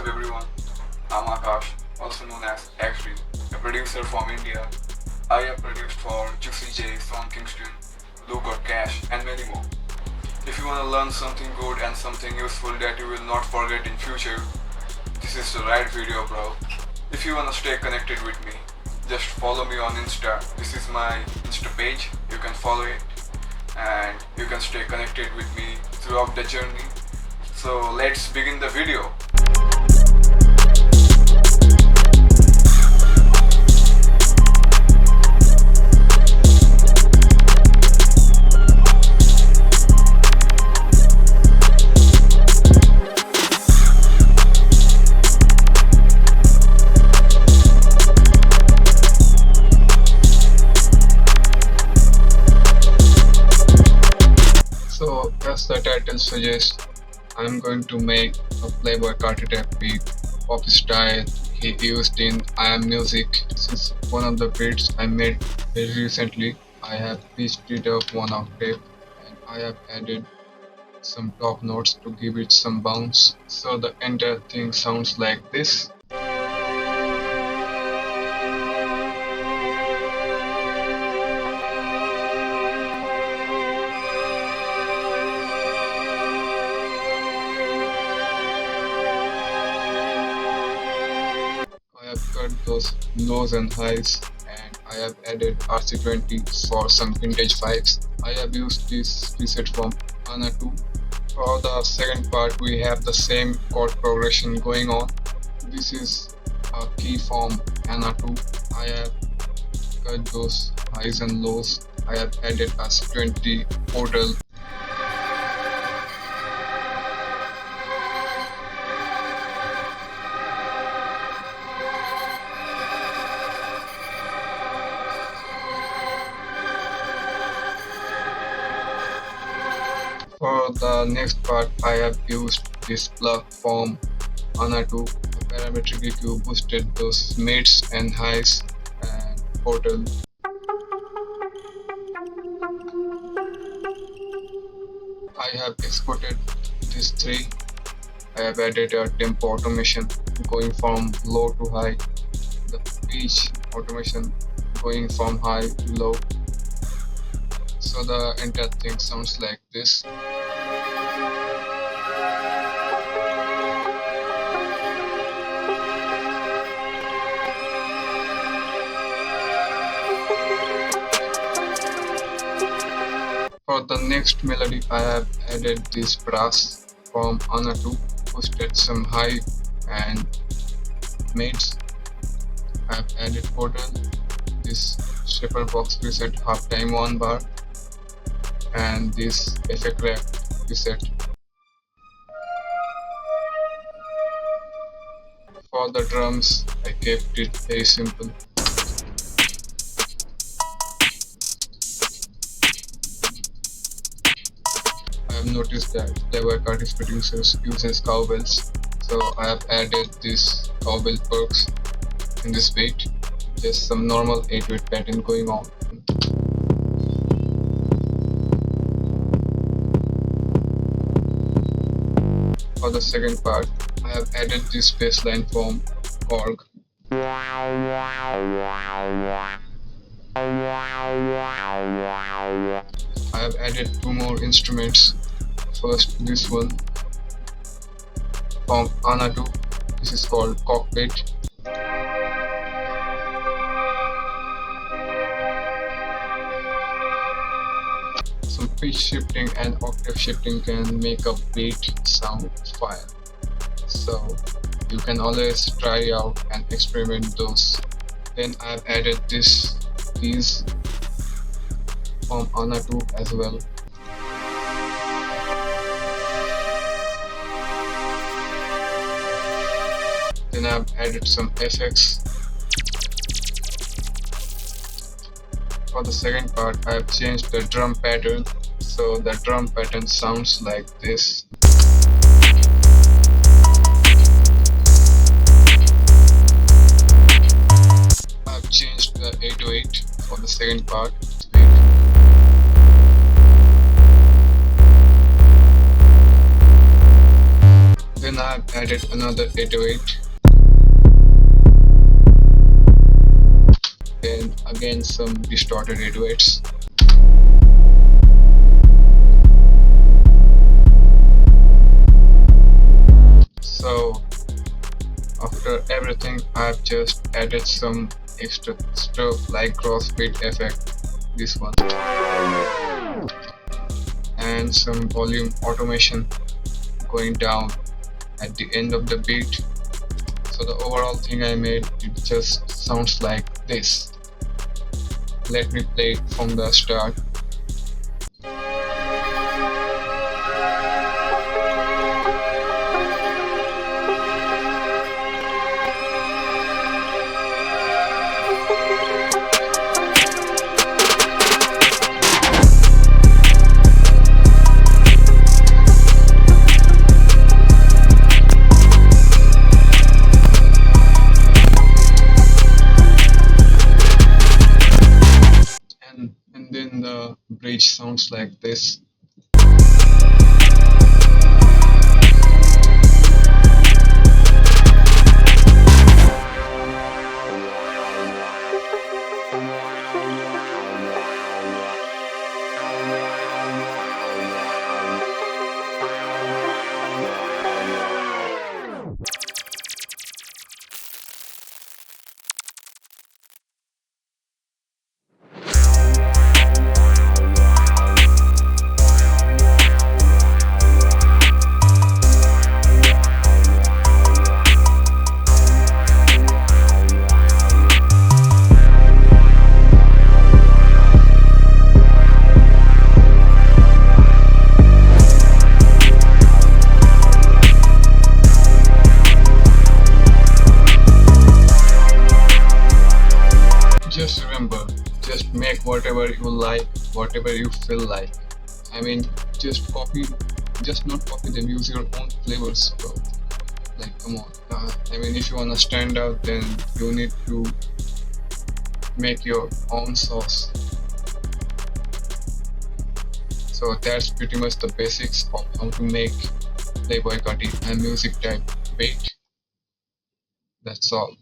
up everyone, I'm Akash, also known as Actually, a producer from India. I have produced for Juicy J, Son Kingston, Luke or Cash and many more. If you want to learn something good and something useful that you will not forget in future, this is the right video bro. If you want to stay connected with me, just follow me on Insta. This is my Insta page, you can follow it and you can stay connected with me throughout the journey. So let's begin the video. So as the title suggests, I'm going to make a Playboi Carti type beat, pop style he used in I Am Music. This is one of the beats I made very recently. I have pitched it up one octave and I have added some top notes to give it some bounce. So the entire thing sounds like this. I have cut those lows and highs and I have added RC20 for some vintage vibes. I have used this preset from Ana 2. For the second part we have the same chord progression going on. This is a key from Ana 2. I have cut those highs and lows. I have added RC20 portal. For the next part, I have used this plug from Ana 2, a parametric EQ boosted those mids and highs and portal. I have exported these three. I have added a tempo automation going from low to high, the pitch automation going from high to low. So the entire thing sounds like this. For the next melody, I have added this brass from Ana 2, boosted some high and mids. I have added portal, this shaper box preset halftime 1 bar, and this effect rack preset. For the drums, I kept it very simple. I have noticed that Playboi Carti's producers uses cowbells, so I have added these cowbell perks in this beat. Just some normal 8-bit pattern going on. For the second part, I have added this bass line from Korg. I have added two more instruments. First, this one from Ana 2. This is called Cockpit. Some pitch shifting and octave shifting can make a beat sound fire. So you can always try out and experiment those. Then I have added these from Ana 2 as well. Then I have added some effects. For the second part, I have changed the drum pattern, so the drum pattern sounds like this. I have changed the 808 for the second part. Then I I've added another 808 and again some distorted 808s. So after everything, I've just added some extra stuff like crossfade effect, this one, and some volume automation going down at the end of the beat. So the overall thing I made, it just sounds like this. Let me play it from the start. And then the bridge sounds like this. Just remember, just make whatever you like, whatever you feel like. I mean, just copy, just not copy them, use your own flavors, bro. Like, come on. I mean, if you wanna stand out, then you need to make your own sauce. So that's pretty much the basics of how to make Playboi Carti and music type beat. That's all.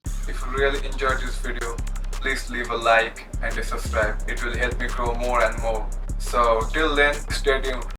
If you really enjoyed this video, please leave a like and a subscribe. It will help me grow more and more. So till then, stay tuned.